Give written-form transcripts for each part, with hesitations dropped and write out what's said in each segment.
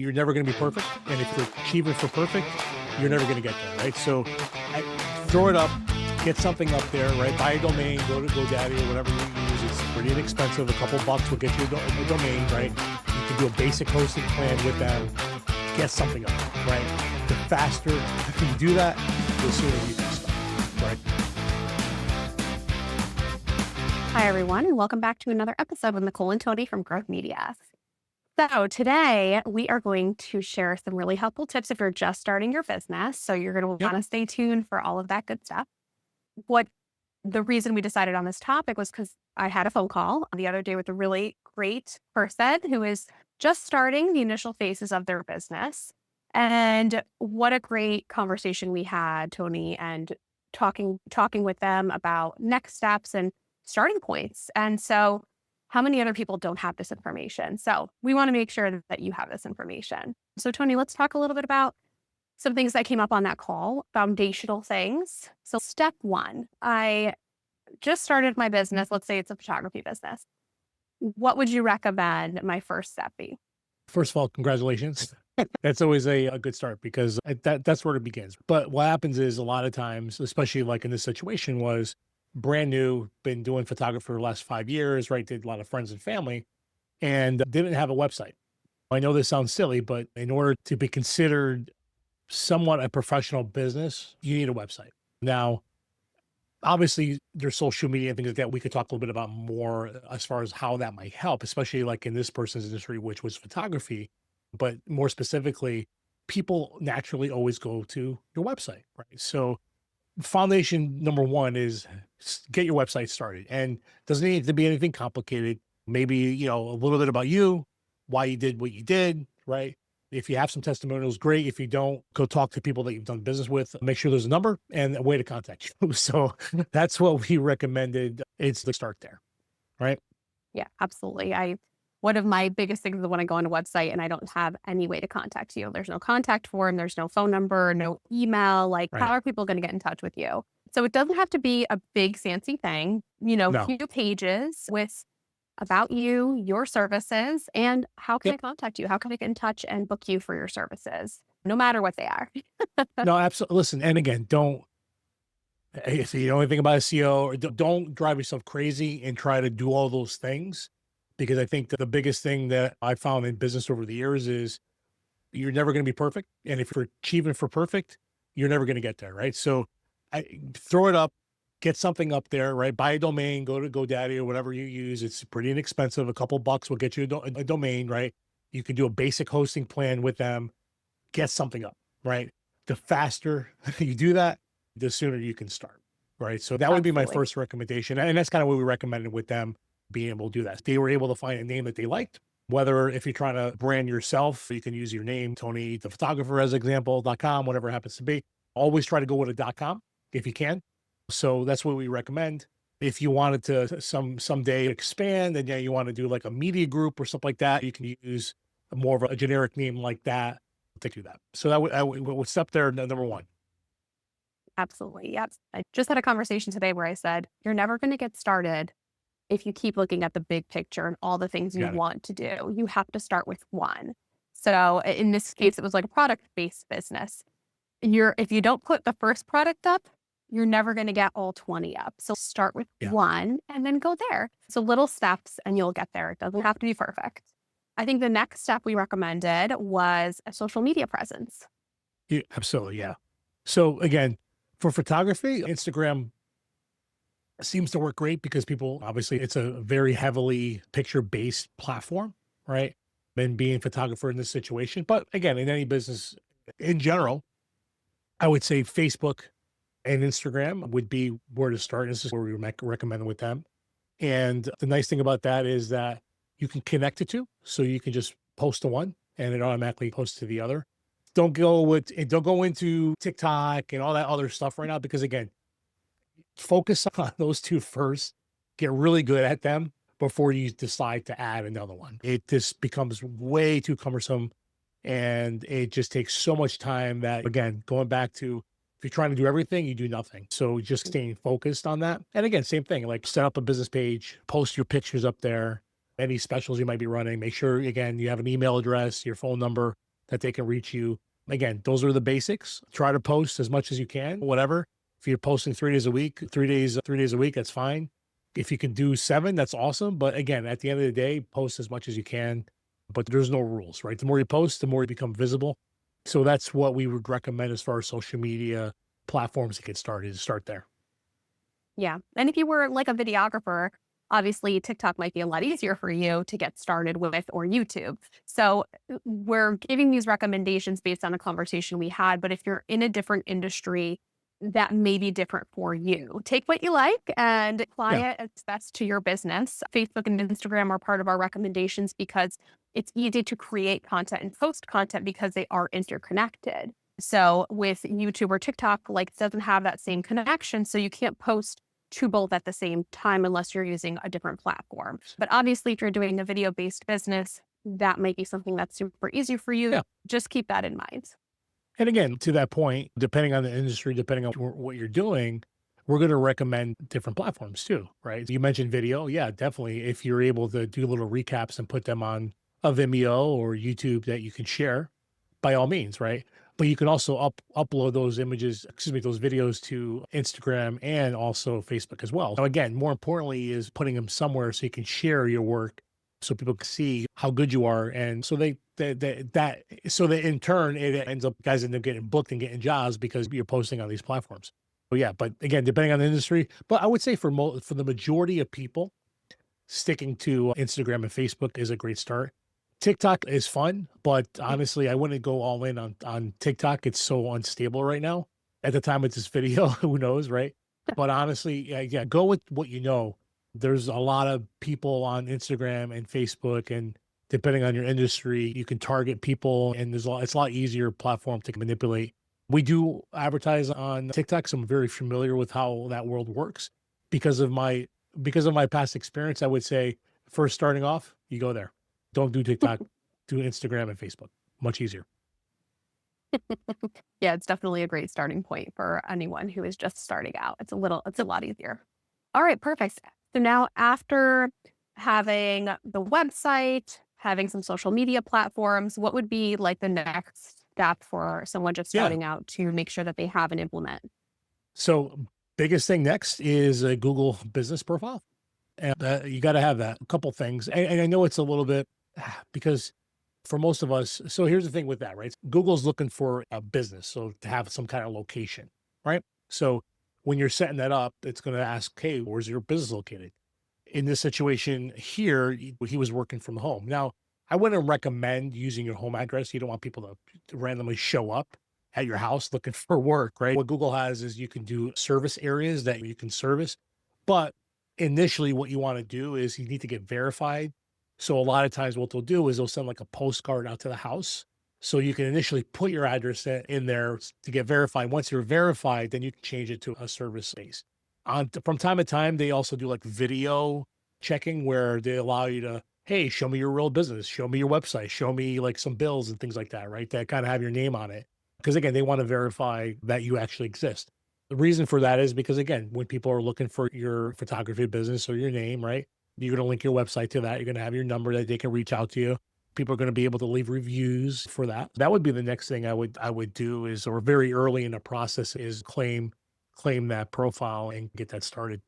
you're never going to be perfect. And if you're achieving for perfect, you're never going to get there, right? So throw it up, get something up there, right? Buy a domain, go to GoDaddy or whatever you use. It's pretty inexpensive. A couple bucks will get you a domain, right? You can do a basic hosting plan with them. Get something up, right? The faster you do that, the sooner you can start, right? Hi, everyone, and welcome back to another episode with Nicole and Tony from Growth Media. So today we are going to share some really helpful tips if you're just starting your business. So you're going to Yep. want to stay tuned for all of that good stuff. What the reason we decided on this topic was because I had a phone call the other day with a really great person who is just starting the initial phases of their business. And what a great conversation we had, Tony, and talking with them about next steps and starting points. And so how many other people don't have this information? So we want to make sure that you have this information. So Tony, let's talk a little bit about some things that came up on that call, foundational things. So step one, I just started my business. Let's say it's a photography business. What would you recommend my first step be? First of all, congratulations. That's always a good start because that's where it begins. But what happens is a lot of times, especially like in this situation, was brand new, been doing photography for the last 5 years, right? Did a lot of friends and family and didn't have a website. I know this sounds silly, but in order to be considered somewhat a professional business, you need a website. Now, obviously, there's social media and things like that. We could talk a little bit about more as far as how that might help, especially like in this person's industry, which was photography. But more specifically, people naturally always go to your website, right? So foundation number one is get your website started, and doesn't need to be anything complicated. Maybe, a little bit about you, why you did what you did, right? If you have some testimonials, great. If you don't, go talk to people that you've done business with. Make sure there's a number and a way to contact you. So that's what we recommended. It's the start there, right? Yeah, absolutely. One of my biggest things is when I go on a website and I don't have any way to contact you. There's no contact form, there's no phone number, no email. Like, how Right. are people going to get in touch with you? So it doesn't have to be a big fancy thing, No. few pages with about you, your services, and how can I Yep. contact you? How can I get in touch and book you for your services, no matter what they are? No, absolutely. Listen, and again, don't, if you know anything about SEO, or don't drive yourself crazy and try to do all those things. Because I think that the biggest thing that I found in business over the years is you're never going to be perfect. And if you're achieving for perfect, you're never going to get there. Right. So throw it up, get something up there, right? Buy a domain, go to GoDaddy or whatever you use. It's pretty inexpensive. A couple bucks will get you a domain, right? You can do a basic hosting plan with them, get something up, right? The faster you do that, the sooner you can start, right? So that would be my Absolutely. first recommendation. And that's kind of what we recommended with them being able to do that. They were able to find a name that they liked. Whether if you're trying to brand yourself, you can use your name, Tony the photographer as example.com, whatever it happens to be. Always try to go with a .com if you can. So that's what we recommend. If you wanted to someday expand and you want to do like a media group or something like that, you can use more of a generic name like that to do that. So that would step there, number one. Absolutely. Yep. I just had a conversation today where I said, you're never going to get started if you keep looking at the big picture and all the things you Got it. want to do. You have to start with one. So in this case, it was like a product-based business. If you don't put the first product up, you're never going to get all 20 up. So start with Yeah. one and then go there. So little steps and you'll get there. It doesn't have to be perfect. I think the next step we recommended was a social media presence. Yeah, absolutely. Yeah. So again, for photography, Instagram seems to work great because people obviously it's a very heavily picture based platform, right? And being a photographer in this situation. But again, in any business in general, I would say Facebook and Instagram would be where to start. This is where we recommend with them. And the nice thing about that is that you can connect it to, so you can just post to one and it automatically posts to the other. Don't go into TikTok and all that other stuff right now, because again, focus on those two first, get really good at them before you decide to add another one. It just becomes way too cumbersome and it just takes so much time that, again, going back to if you're trying to do everything, you do nothing. So just staying focused on that. And again, same thing, like set up a business page, post your pictures up there, any specials you might be running. Make sure, again, you have an email address, your phone number, that they can reach you. Again, those are the basics. Try to post as much as you can, whatever. If you're posting 3 days a week, 3 days a week, that's fine. If you can do 7, that's awesome. But again, at the end of the day, post as much as you can. But there's no rules, right? The more you post, the more you become visible. So that's what we would recommend as far as social media platforms to get started, is start there. Yeah. And if you were like a videographer, obviously TikTok might be a lot easier for you to get started with, or YouTube. So we're giving these recommendations based on a conversation we had. But if you're in a different industry, that may be different for you. Take what you like and apply Yeah. it as best to your business. Facebook and Instagram are part of our recommendations because it's easy to create content and post content because they are interconnected. So with YouTube or TikTok, like, it doesn't have that same connection. So you can't post to both at the same time unless you're using a different platform. But obviously, if you're doing a video based business, that might be something that's super easy for you. Yeah. Just keep that in mind. And again, to that point, depending on the industry, depending on what you're doing, we're going to recommend different platforms too, right? You mentioned video. Yeah, definitely. If you're able to do little recaps and put them on a Vimeo or YouTube that you can share, by all means, right? But you can also upload those images, excuse me, those videos to Instagram and also Facebook as well. Now, again, more importantly is putting them somewhere so you can share your work so people can see how good you are. And so so that in turn, it ends up, guys end up getting booked and getting jobs because you're posting on these platforms. So yeah, but again, depending on the industry, but I would say for the majority of people, sticking to Instagram and Facebook is a great start. TikTok is fun, but honestly, I wouldn't go all in on TikTok. It's so unstable right now. At the time of this video, who knows, right? But honestly, yeah, go with what you know. There's a lot of people on Instagram and Facebook, and depending on your industry, you can target people, and it's a lot easier platform to manipulate. We do advertise on TikTok, so I'm very familiar with how that world works because of my past experience. I would say, first starting off, you go there. Don't do TikTok, do Instagram and Facebook. Much easier. Yeah, it's definitely a great starting point for anyone who is just starting out. It's a lot easier. All right, perfect. So now, after having the website, having some social media platforms, what would be like the next step for someone just Yeah. starting out to make sure that they have and implement? So biggest thing next is a Google business profile. And you got to have that. A couple things. And I know it's a little bit because for most of us, so here's the thing with that, right? Google's looking for a business. So to have some kind of location, right? So when you're setting that up, it's going to ask, hey, where's your business located? In this situation here, he was working from home. Now, I wouldn't recommend using your home address. You don't want people to randomly show up at your house looking for work, right? What Google has is you can do service areas that you can service. But initially, what you want to do is you need to get verified. So a lot of times what they'll do is they'll send like a postcard out to the house. So you can initially put your address in there to get verified. Once you're verified, then you can change it to a service space. From time to time, they also do like video checking where they allow you to, hey, show me your real business, show me your website, show me like some bills and things like that, right? That kind of have your name on it. Because again, they want to verify that you actually exist. The reason for that is because again, when people are looking for your photography business or your name, right? You're going to link your website to that. You're going to have your number that they can reach out to you. People are going to be able to leave reviews for that. That would be the next thing I would do is, or very early in the process is claim that profile and get that started.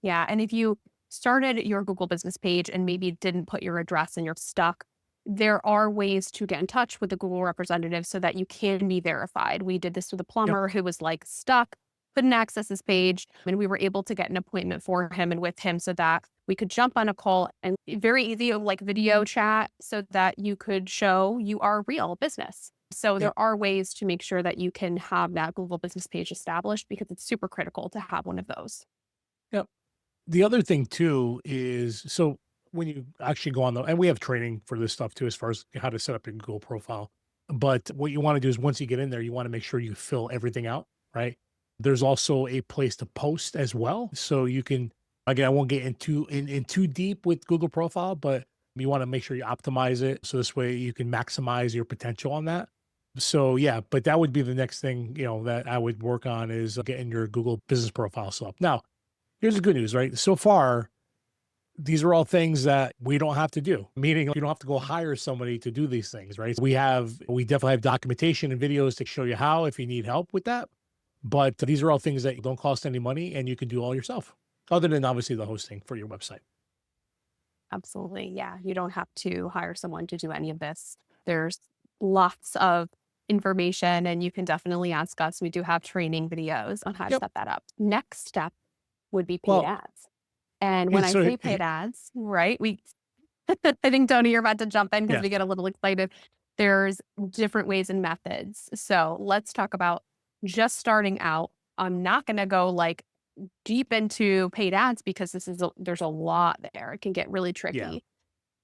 Yeah. And if you started your Google business page and maybe didn't put your address and you're stuck, there are ways to get in touch with the Google representative so that you can be verified. We did this with a Yep. plumber who was like stuck, couldn't access his page, and we were able to get an appointment for him and with him so that we could jump on a call and very easy, like video chat, so that you could show you are real business. So Yep. there are ways to make sure that you can have that Google business page established because it's super critical to have one of those. Yep. The other thing too is so when you actually go on and we have training for this stuff too, as far as how to set up your Google profile. But what you want to do is once you get in there, you want to make sure you fill everything out, right? There's also a place to post as well. So you can, again, I won't get in too deep with Google profile, but you want to make sure you optimize it. So this way you can maximize your potential on that. So yeah, but that would be the next thing, that I would work on is getting your Google business profile set up. Now, here's the good news, right? So far, these are all things that we don't have to do, meaning you don't have to go hire somebody to do these things, right? We definitely have documentation and videos to show you how if you need help with that. But these are all things that don't cost any money and you can do all yourself, other than obviously the hosting for your website. Absolutely. Yeah. You don't have to hire someone to do any of this. There's lots of information, and you can definitely ask us. We do have training videos on how to Yep. set that up. Next step would be paid Well, ads. And when and I so say paid ads, right, I think, Tony, you're about to jump in because yeah, we get a little excited. There's different ways and methods. So let's talk about just starting out. I'm not going to go like deep into paid ads because there's a lot there. It can get really yeah. tricky.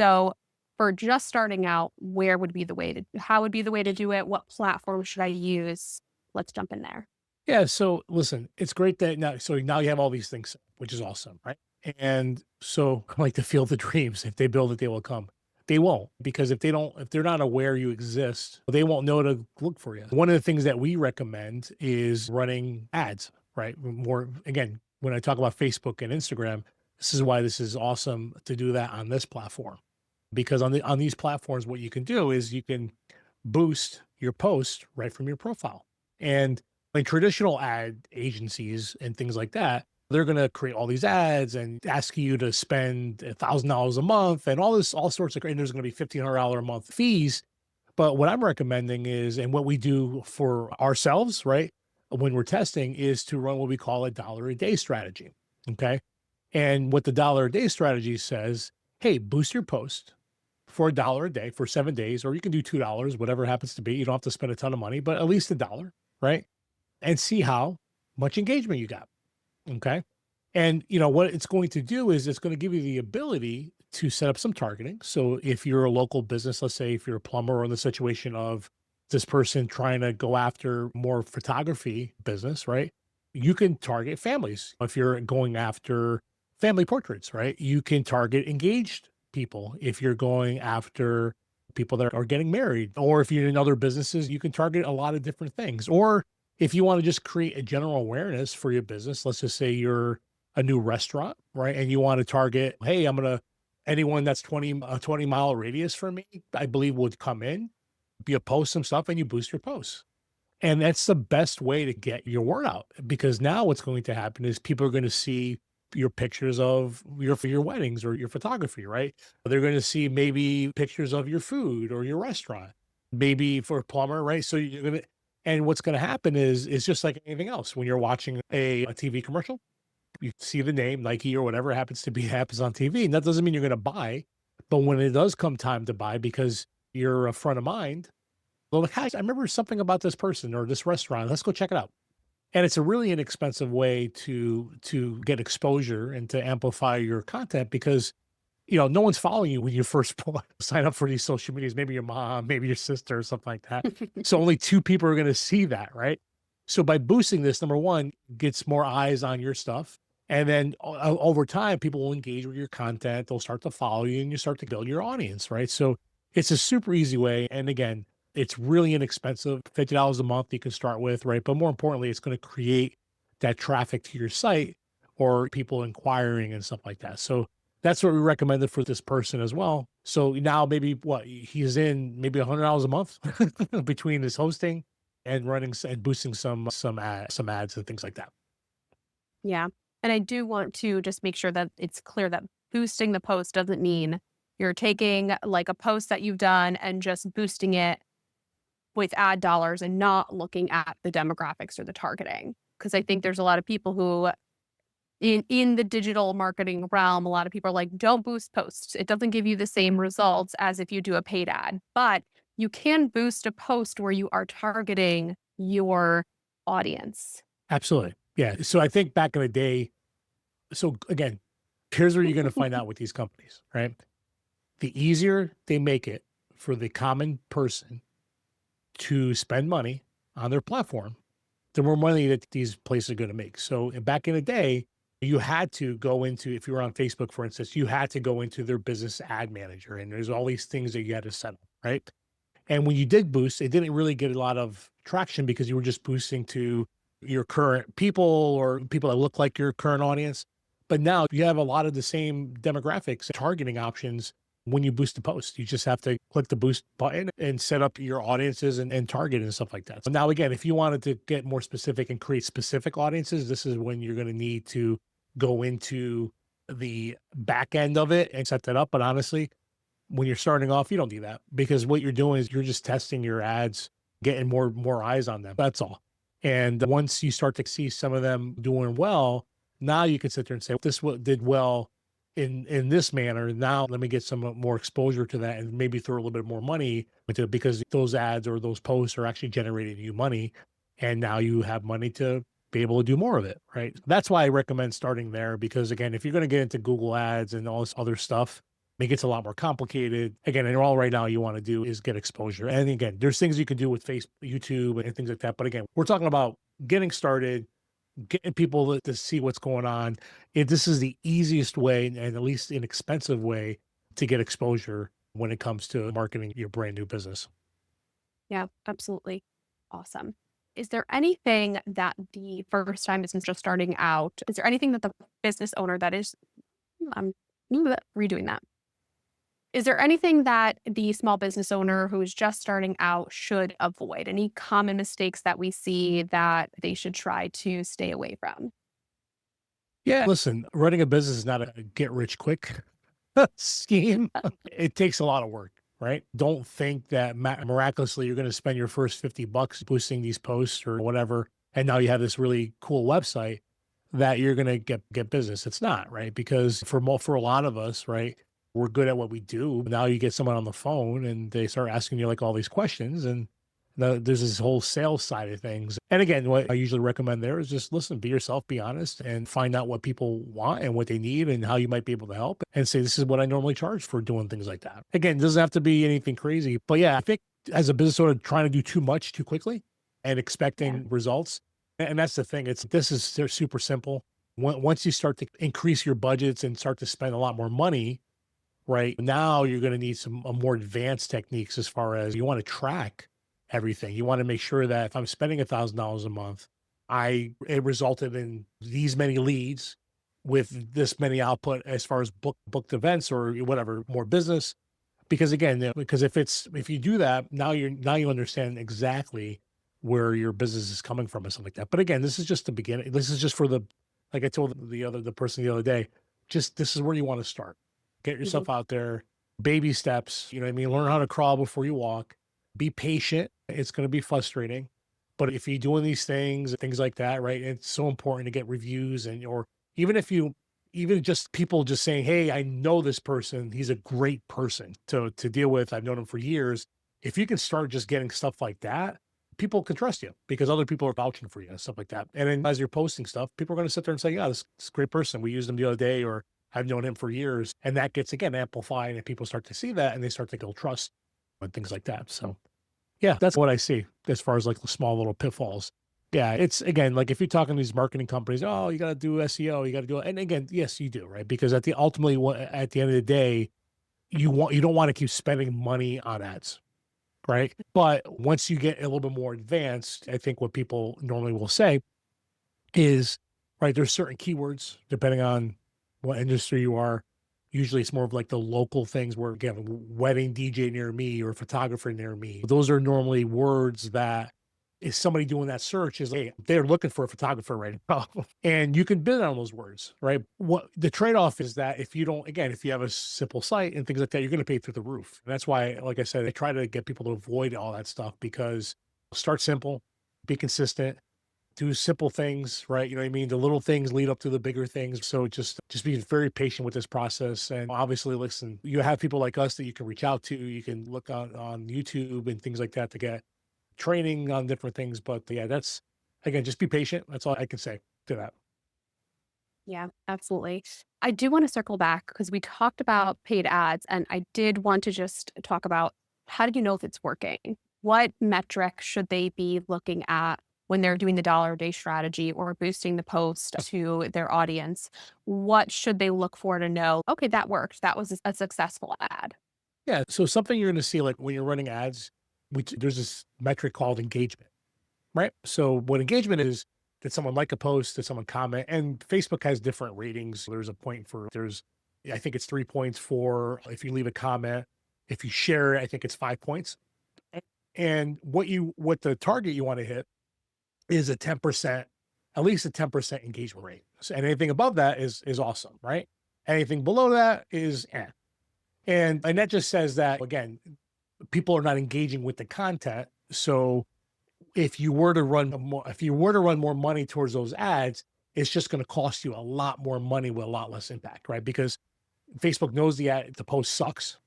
So for just starting out, how would be the way to do it? What platform should I use? Let's jump in there. Yeah, so listen, it's great that now you have all these things, which is awesome, right? And so like the field of dreams, if they build it, they will come. They won't, because if they're not aware you exist, they won't know to look for you. One of the things that we recommend is running ads, right? More again, when I talk about Facebook and Instagram, this is why this is awesome to do that on this platform. Because on these platforms, what you can do is you can boost your post right from your profile. And like traditional ad agencies and things like that, they're going to create all these ads and ask you to spend $1,000 a month and all sorts of, and there's going to be $1,500 a month fees. But what I'm recommending is, and what we do for ourselves, right, when we're testing, is to run what we call a dollar a day strategy. Okay. And what the dollar a day strategy says, hey, boost your post for $1 a day for 7 days, or you can do $2, whatever it happens to be. You don't have to spend a ton of money, but at least $1, right? And see how much engagement you got. Okay. And what it's going to do is it's going to give you the ability to set up some targeting. So if you're a local business, let's say if you're a plumber, or in the situation of this person trying to go after more photography business, right? You can target families. If you're going after family portraits, right? You can target engaged people. If you're going after people that are getting married, or if you're in other businesses, you can target a lot of different things. Or if you want to just create a general awareness for your business, let's just say you're a new restaurant, right? And you want to target, hey, anyone that's 20-mile radius from me, I believe would come in, you post some stuff and you boost your posts. And that's the best way to get your word out, because now what's going to happen is people are going to see your pictures of your weddings or your photography, right? They're going to see maybe pictures of your food or your restaurant, maybe for a plumber, right? So you're going to, and what's going to happen is just like anything else. When you're watching a TV commercial, you see the name Nike or whatever happens to be happens on TV. And that doesn't mean you're going to buy, but when it does come time to buy, because you're a front of mind, well, like, I remember something about this person or this restaurant. Let's go check it out. And it's a really inexpensive way to get exposure and to amplify your content, because no one's following you when you first sign up for these social medias. Maybe your mom, maybe your sister, or something like that. So only two people are going to see that, right? So by boosting this, number one, gets more eyes on your stuff. And then over time, people will engage with your content. They'll start to follow you and you start to build your audience, right? So it's a super easy way. And again, it's really inexpensive, $50 a month you can start with, right? But more importantly, it's going to create that traffic to your site or people inquiring and stuff like that. So that's what we recommended for this person as well. So now maybe he's in maybe $100 a month between his hosting and running and boosting some ads and things like that. Yeah. And I do want to just make sure that it's clear that boosting the post doesn't mean you're taking like a post that you've done and just boosting it with ad dollars and not looking at the demographics or the targeting. Because I think there's a lot of people who in the digital marketing realm, a lot of people are like, don't boost posts. It doesn't give you the same results as if you do a paid ad. But you can boost a post where you are targeting your audience. Absolutely. Yeah. So I think back in the day, so again, here's where you're going to find out with these companies, right? The easier they make it for the common person to spend money on their platform, the more money that these places are going to make. So back in the day, you had to go into, if you were on Facebook, for instance, you had to go into their business ad manager, and there's all these things that you had to set up, right? And when you did boost, it didn't really get a lot of traction because you were just boosting to your current people or people that look like your current audience. But now you have a lot of the same demographics, targeting options when you boost the post. You just have to click the boost button and set up your audiences and target and stuff like that. So now, again, if you wanted to get more specific and create specific audiences, this is when you're going to need to go into the back end of it and set that up. But honestly, when you're starting off, you don't do that, because what you're doing is you're just testing your ads, getting more eyes on them. That's all. And once you start to see some of them doing well, now you can sit there and say, this did well in this manner. Now let me get some more exposure to that and maybe throw a little bit more money into it, because those ads or those posts are actually generating you money. And now you have money to be able to do more of it, right? That's why I recommend starting there, because again, if you're going to get into Google ads and all this other stuff, it gets a lot more complicated. Again, and all right now you want to do is get exposure. And again, there's things you can do with Facebook, YouTube, and things like that. But again, we're talking about getting started, getting people to see what's going on. This is the easiest way and at least inexpensive way to get exposure when it comes to marketing your brand new business. Yeah, absolutely. Awesome. Is there anything that the first time business just starting out, is there anything that the business owner that is, I'm redoing that. Is there anything that the small business owner who is just starting out should avoid? Any common mistakes that we see that they should try to stay away from? Yeah, listen, running a business is not a get rich quick scheme. It takes a lot of work, right? Don't think that miraculously you're going to spend your first 50 bucks boosting these posts or whatever, and now you have this really cool website that you're going to get business. It's not, right? Because for a lot of us, right, we're good at what we do. Now you get someone on the phone and they start asking you like all these questions, and there's this whole sales side of things. And again, what I usually recommend there is just listen, be yourself, be honest, and find out what people want and what they need and how you might be able to help, and say, this is what I normally charge for doing things like that. Again, it doesn't have to be anything crazy, but yeah, I think as a business owner, trying to do too much too quickly and Yeah. expecting results. And that's the thing. They're super simple. Once you start to increase your budgets and start to spend a lot more money, right now you're going to need some more advanced techniques as far as you want to track everything. You want to make sure that if I'm spending $1,000 a month, it resulted in these many leads with this many output as far as booked events or whatever, more business. Because again, because if you do that, now you understand exactly where your business is coming from and stuff like that. But again, this is just the beginning. This is just for like I told the person the other day, just this is where you want to start. Get Mhm. yourself out there, baby steps, you know what I mean? Learn how to crawl before you walk. Be patient. It's going to be frustrating. But if you're doing these things like that, right? It's so important to get reviews, or even if you even just people just saying, "Hey, I know this person. He's a great person to deal with. I've known him for years." If you can start just getting stuff like that, people can trust you because other people are vouching for you and stuff like that. And then as you're posting stuff, people are going to sit there and say, "Yeah, this great person. We used him the other day," or "I've known him for years." And that gets again amplified, and people start to see that and they start to build trust and things like that. So yeah, that's what I see as far as like the small little pitfalls. Yeah, it's again, like if you're talking to these marketing companies, oh, you got to do SEO, you got to do it. And again, yes, you do, right? Because at the end of the day, you don't want to keep spending money on ads, right? But once you get a little bit more advanced, I think what people normally will say is, right, there's certain keywords depending on what industry you are. Usually it's more of like the local things where, again, wedding DJ near me or photographer near me. Those are normally words that is somebody doing that search is like, hey, they're looking for a photographer right now. And you can bid on those words, right? What the trade-off is that if you don't, again, if you have a simple site and things like that, you're going to pay through the roof. And that's why, like I said, I try to get people to avoid all that stuff, because start simple, be consistent, do simple things, right? You know what I mean? The little things lead up to the bigger things. So just be very patient with this process. And obviously, listen, you have people like us that you can reach out to. You can look on YouTube and things like that to get training on different things. But yeah, that's again, just be patient. That's all I can say to that. Yeah, absolutely. I do want to circle back because we talked about paid ads, and I did want to just talk about how do you know if it's working? What metric should they be looking at when they're doing the dollar a day strategy or boosting the post to their audience? What should they look for to know, okay, that worked. That was a successful ad. Yeah. So something you're going to see like when you're running ads, there's this metric called engagement, right? So what engagement is Did someone like a post? Did someone comment? And Facebook has different ratings. There's a point for, I think it's 3 points for if you leave a comment. If you share it, I think it's 5 points. And what the target you want to hit is a 10%, at least a 10% engagement rate. So anything above that is awesome, right? Anything below that is eh. And that just says that, again, people are not engaging with the content. So if you were to run more money towards those ads, it's just going to cost you a lot more money with a lot less impact, right? Because Facebook knows the post sucks,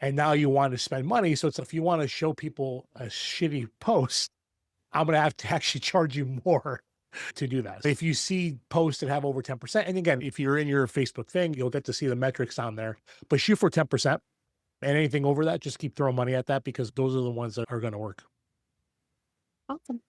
and now you want to spend money. So it's, if you want to show people a shitty post, I'm going to have to actually charge you more to do that. If you see posts that have over 10%, and again, if you're in your Facebook thing, you'll get to see the metrics on there, but shoot for 10%, and anything over that, just keep throwing money at that, because those are the ones that are going to work. Awesome.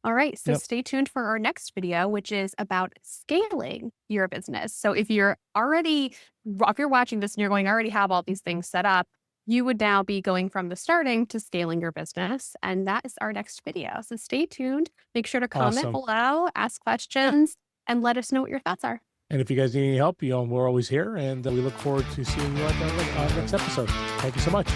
All right. So Yep. stay tuned for our next video, which is about scaling your business. So if you're watching this and you're going, I already have all these things set up, you would now be going from the starting to scaling your business. And that is our next video. So stay tuned. Make sure to comment Awesome. below, ask questions, and let us know what your thoughts are. And if you guys need any help, we're always here, and we look forward to seeing you on the next episode. Thank you so much.